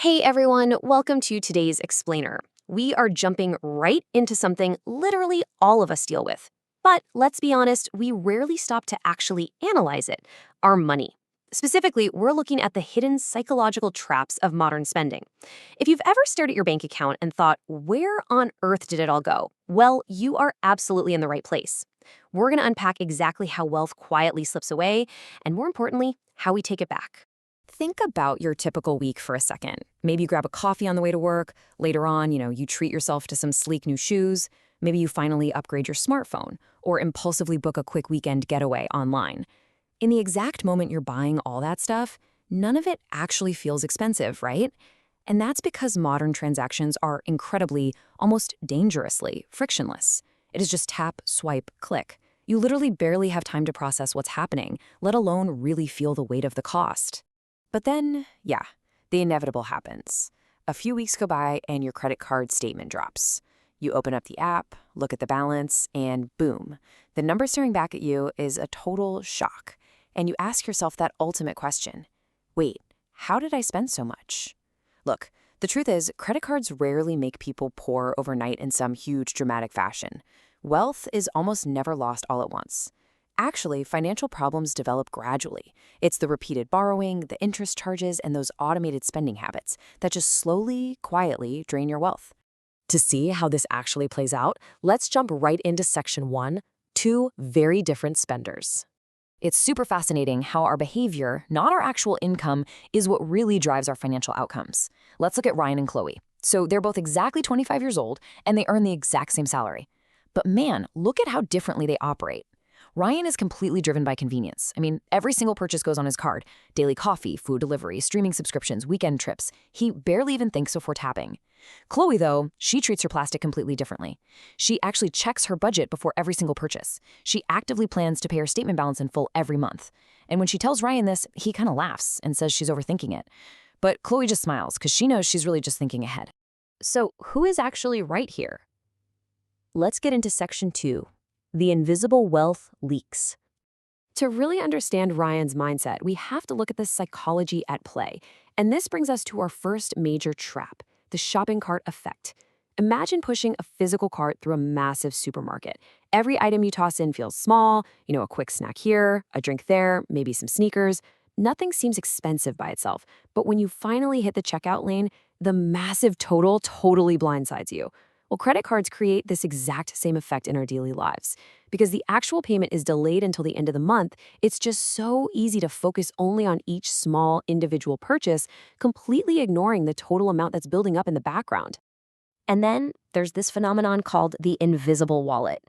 Hey everyone, welcome to today's Explainer. We are jumping right into something literally all of us deal with. But let's be honest, we rarely stop to actually analyze it: our money. Specifically, we're looking at the hidden psychological traps of modern spending. If you've ever stared at your bank account and thought, where on earth did it all go? Well, you are absolutely in the right place. We're going to unpack exactly how wealth quietly slips away, and more importantly, how we take it back. Think about your typical week for a second. Maybe you grab a coffee on the way to work. Later on, you treat yourself to some sleek new shoes. Maybe you finally upgrade your smartphone or impulsively book a quick weekend getaway online. In the exact moment you're buying all that stuff, none of it actually feels expensive, right? And that's because modern transactions are incredibly, almost dangerously, frictionless. It is just tap, swipe, click. You literally barely have time to process what's happening, let alone really feel the weight of the cost. But then, yeah, the inevitable happens. A few weeks go by and your credit card statement drops. You open up the app, look at the balance, and boom, the number staring back at you is a total shock. And you ask yourself that ultimate question. Wait, how did I spend so much? Look, the truth is, credit cards rarely make people poor overnight in some huge dramatic fashion. Wealth is almost never lost all at once. Actually, financial problems develop gradually. It's the repeated borrowing, the interest charges, and those automated spending habits that just slowly, quietly drain your wealth. To see how this actually plays out, let's jump right into section 1, two very different spenders. It's super fascinating how our behavior, not our actual income, is what really drives our financial outcomes. Let's look at Ryan and Chloe. So they're both exactly 25 years old, and they earn the exact same salary. But man, look at how differently they operate. Ryan is completely driven by convenience. I mean, every single purchase goes on his card. Daily coffee, food delivery, streaming subscriptions, weekend trips. He barely even thinks before tapping. Chloe, though, she treats her plastic completely differently. She actually checks her budget before every single purchase. She actively plans to pay her statement balance in full every month. And when she tells Ryan this, he kind of laughs and says she's overthinking it. But Chloe just smiles because she knows she's really just thinking ahead. So who is actually right here? Let's get into section 2. The invisible wealth leaks. To really understand Ryan's mindset, we have to look at the psychology at play. And this brings us to our first major trap, the shopping cart effect. Imagine pushing a physical cart through a massive supermarket. Every item you toss in feels small, a quick snack here, a drink there, maybe some sneakers. Nothing seems expensive by itself, but when you finally hit the checkout lane, the massive total totally blindsides you. Well, credit cards create this exact same effect in our daily lives. Because the actual payment is delayed until the end of the month, it's just so easy to focus only on each small individual purchase, completely ignoring the total amount that's building up in the background. And then there's this phenomenon called the invisible wallet.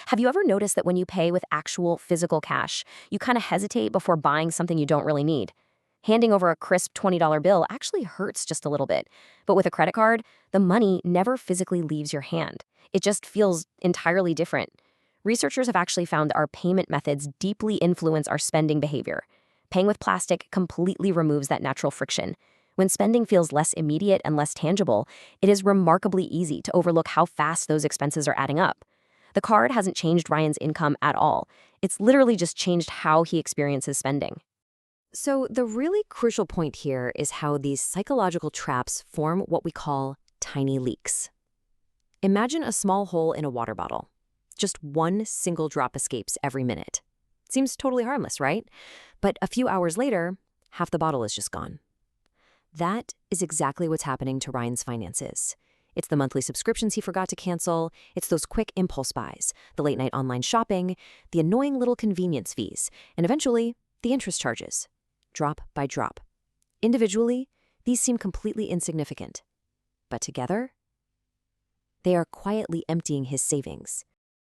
Have you ever noticed that when you pay with actual physical cash, you kind of hesitate before buying something you don't really need? Handing over a crisp $20 bill actually hurts just a little bit. But with a credit card, the money never physically leaves your hand. It just feels entirely different. Researchers have actually found our payment methods deeply influence our spending behavior. Paying with plastic completely removes that natural friction. When spending feels less immediate and less tangible, it is remarkably easy to overlook how fast those expenses are adding up. The card hasn't changed Ryan's income at all. It's literally just changed how he experiences spending. So the really crucial point here is how these psychological traps form what we call tiny leaks. Imagine a small hole in a water bottle. Just one single drop escapes every minute. Seems totally harmless, right? But a few hours later, half the bottle is just gone. That is exactly what's happening to Ryan's finances. It's the monthly subscriptions he forgot to cancel, it's those quick impulse buys, the late-night online shopping, the annoying little convenience fees, and eventually, the interest charges. Drop by drop. Individually, these seem completely insignificant. But together, they are quietly emptying his savings.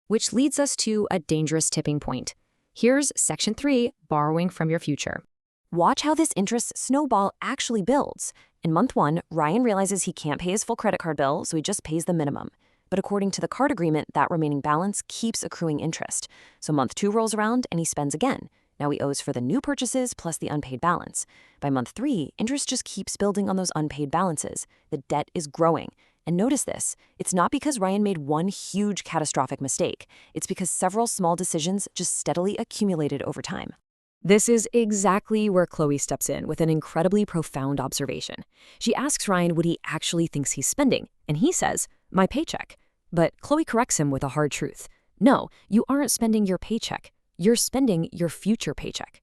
Which leads us to a dangerous tipping point. Here's section 3, borrowing from your future. Watch how this interest snowball actually builds. In month 1, Ryan realizes he can't pay his full credit card bill, so he just pays the minimum. But according to the card agreement, that remaining balance keeps accruing interest. So month 2 rolls around and he spends again. Now he owes for the new purchases plus the unpaid balance. By month 3, interest just keeps building on those unpaid balances. The debt is growing. And notice this, it's not because Ryan made one huge catastrophic mistake. It's because several small decisions just steadily accumulated over time. This is exactly where Chloe steps in with an incredibly profound observation. She asks Ryan what he actually thinks he's spending, and he says, "My paycheck." But Chloe corrects him with a hard truth. No, you aren't spending your paycheck. You're spending your future paycheck.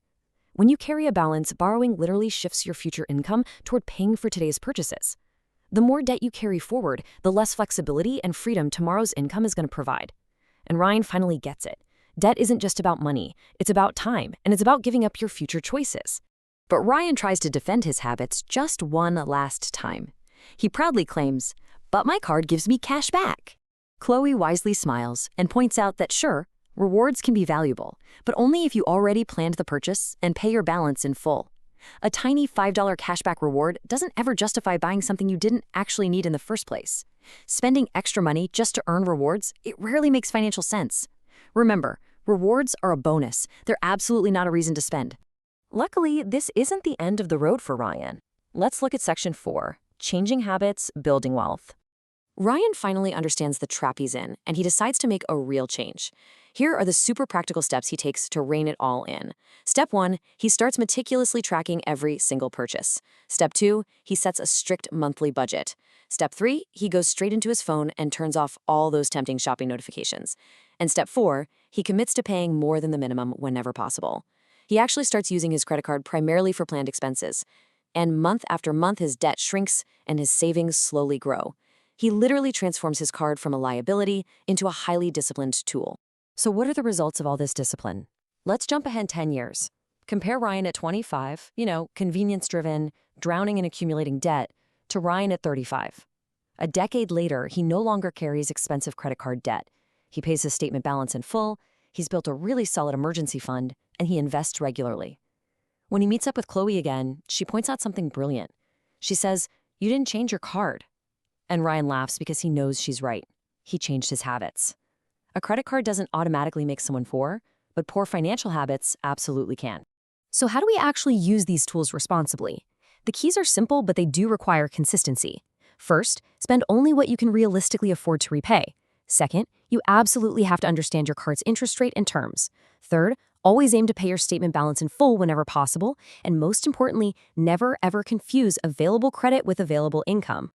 When you carry a balance, borrowing literally shifts your future income toward paying for today's purchases. The more debt you carry forward, the less flexibility and freedom tomorrow's income is going to provide. And Ryan finally gets it. Debt isn't just about money, it's about time, and it's about giving up your future choices. But Ryan tries to defend his habits just one last time. He proudly claims, "But my card gives me cash back." Chloe wisely smiles and points out that sure, rewards can be valuable, but only if you already planned the purchase and pay your balance in full. A tiny $5 cashback reward doesn't ever justify buying something you didn't actually need in the first place. Spending extra money just to earn rewards, it rarely makes financial sense. Remember, rewards are a bonus. They're absolutely not a reason to spend. Luckily, this isn't the end of the road for Ryan. Let's look at section 4, changing habits, building wealth. Ryan finally understands the trap he's in, and he decides to make a real change. Here are the super practical steps he takes to rein it all in. Step 1, he starts meticulously tracking every single purchase. Step 2, he sets a strict monthly budget. Step 3, he goes straight into his phone and turns off all those tempting shopping notifications. And step 4, he commits to paying more than the minimum whenever possible. He actually starts using his credit card primarily for planned expenses. And month after month, his debt shrinks and his savings slowly grow. He literally transforms his card from a liability into a highly disciplined tool. So what are the results of all this discipline? Let's jump ahead 10 years. Compare Ryan at 25, convenience-driven, drowning in accumulating debt, to Ryan at 35. A decade later, he no longer carries expensive credit card debt. He pays his statement balance in full, he's built a really solid emergency fund, and he invests regularly. When he meets up with Chloe again, she points out something brilliant. She says, "You didn't change your card." And Ryan laughs because he knows she's right. He changed his habits. A credit card doesn't automatically make someone poor, but poor financial habits absolutely can. So how do we actually use these tools responsibly? The keys are simple, but they do require consistency. First, spend only what you can realistically afford to repay. Second, you absolutely have to understand your card's interest rate and terms. Third, always aim to pay your statement balance in full whenever possible. And most importantly, never ever confuse available credit with available income.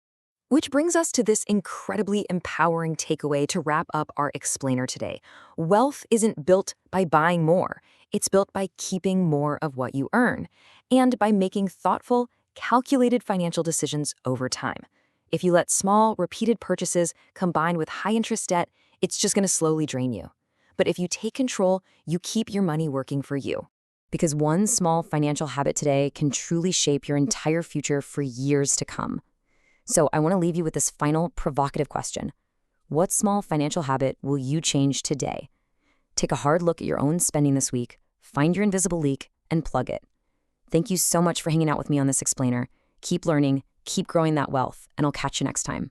Which brings us to this incredibly empowering takeaway to wrap up our explainer today. Wealth isn't built by buying more. It's built by keeping more of what you earn and by making thoughtful, calculated financial decisions over time. If you let small, repeated purchases combine with high-interest debt, it's just going to slowly drain you. But if you take control, you keep your money working for you. Because one small financial habit today can truly shape your entire future for years to come. So I want to leave you with this final provocative question. What small financial habit will you change today? Take a hard look at your own spending this week, find your invisible leak, and plug it. Thank you so much for hanging out with me on this explainer. Keep learning, keep growing that wealth, and I'll catch you next time.